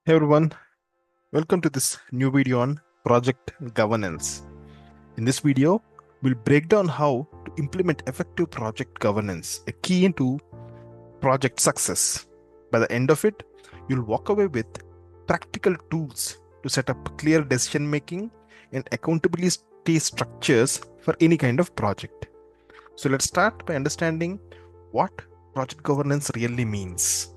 Hey everyone, welcome to this new video on project governance. In this video, we'll break down how to implement effective project governance, a key into project success. By the end of it, you'll walk away with practical tools to set up clear decision making and accountability structures for any kind of project. So let's start by understanding what project governance really means.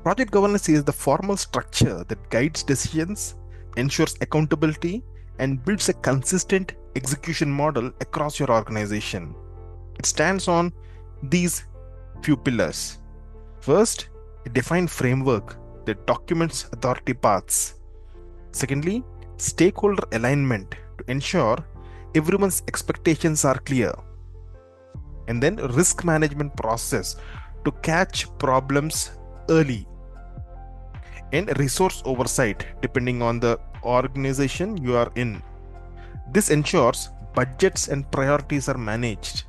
Project governance is the formal structure that guides decisions, ensures accountability, and builds a consistent execution model across your organization. It stands on these few pillars. First, a defined framework that documents authority paths. Secondly, stakeholder alignment to ensure everyone's expectations are clear. And then risk management process to catch problems early, and resource oversight depending on the organization you are in. This ensures budgets and priorities are managed.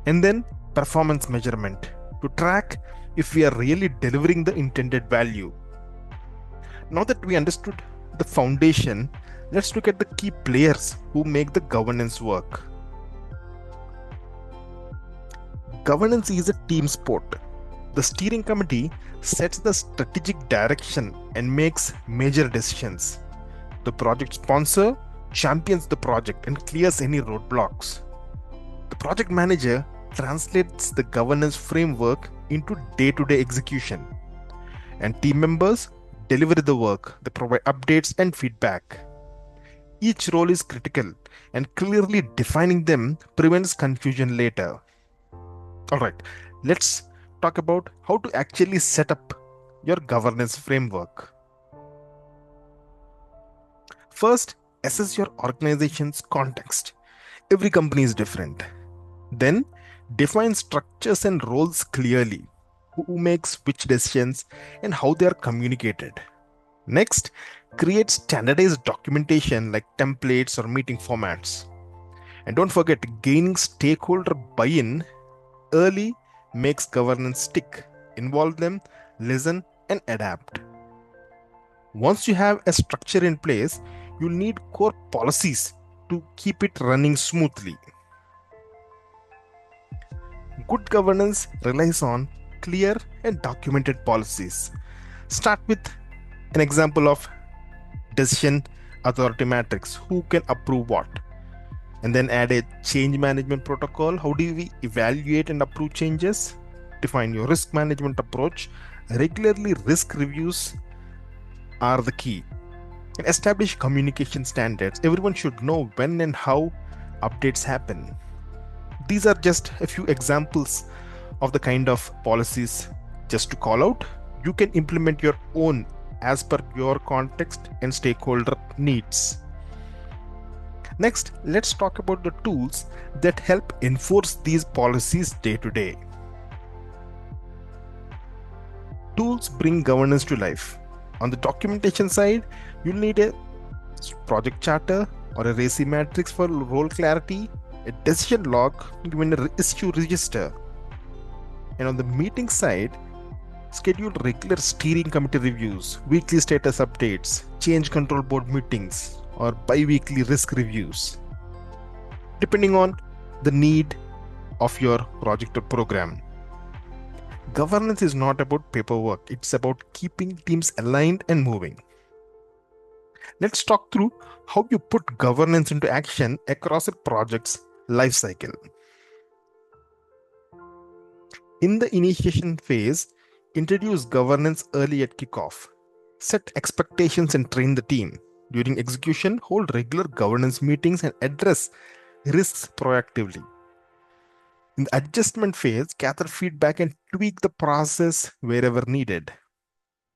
And then performance measurement to track if we are really delivering the intended value. Now that we understood the foundation, let's look at the key players who make the governance work. Governance is a team sport. The steering committee sets the strategic direction and makes major decisions. The project sponsor champions the project and clears any roadblocks. The project manager translates the governance framework into day-to-day execution. And team members deliver the work, they provide updates and feedback. Each role is critical, and clearly defining them prevents confusion later. Alright, let's talk about how to actually set up your governance framework. First, assess your organization's context. Every company is different. Then, define structures and roles clearly. Who makes which decisions and how they are communicated. Next, create standardized documentation like templates or meeting formats. And don't forget, gaining stakeholder buy-in early makes governance stick. Involve them, listen, and adapt. Once you have a structure in place, you'll need core policies to keep it running smoothly. Good governance relies on clear and documented policies. Start with an example of decision authority matrix. Who can approve what? And then add a change management protocol. How do we evaluate and approve changes? Define your risk management approach. Regularly, risk reviews are the key. And establish communication standards. Everyone should know when and how updates happen. These are just a few examples of the kind of policies. Just to call out, you can implement your own as per your context and stakeholder needs. Next, let's talk about the tools that help enforce these policies day to day. Tools bring governance to life. On the documentation side, you'll need a project charter or a RACI matrix for role clarity, a decision log, even an issue register. And on the meeting side, schedule regular steering committee reviews, weekly status updates, change control board meetings, or bi-weekly risk reviews, depending on the need of your project or program. Governance is not about paperwork, it's about keeping teams aligned and moving. Let's talk through how you put governance into action across a project's lifecycle. In the initiation phase, introduce governance early at kickoff. Set expectations and train the team. During execution, hold regular governance meetings and address risks proactively. In the adjustment phase, gather feedback and tweak the process wherever needed.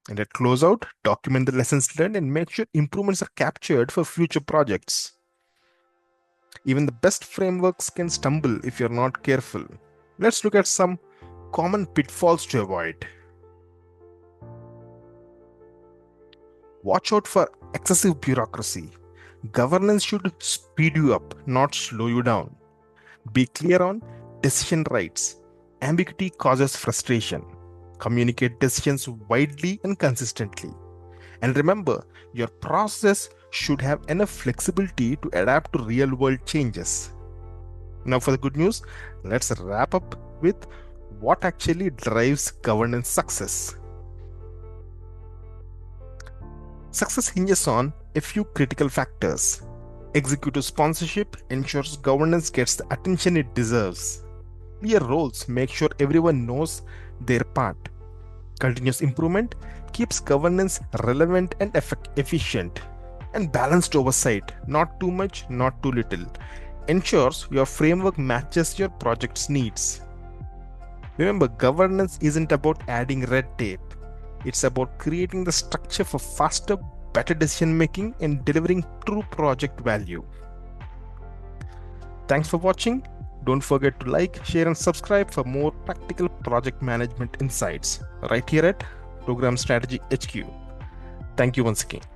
And at closeout, document the lessons learned and make sure improvements are captured for future projects. Even the best frameworks can stumble if you're not careful. Let's look at some common pitfalls to avoid. Watch out for excessive bureaucracy. Governance should speed you up, not slow you down. Be clear on decision rights. Ambiguity causes frustration. Communicate decisions widely and consistently. And remember, your process should have enough flexibility to adapt to real world changes. Now, for the good news, let's wrap up with what actually drives governance success. Success hinges on a few critical factors. Executive sponsorship ensures governance gets the attention it deserves. Clear roles make sure everyone knows their part. Continuous improvement keeps governance relevant and efficient. And balanced oversight, not too much, not too little, ensures your framework matches your project's needs. Remember, governance isn't about adding red tape. It's about creating the structure for faster, better decision making and delivering true project value. Thanks for watching. Don't forget to like, share, and subscribe for more practical project management insights right here at Program Strategy HQ. Thank you once again.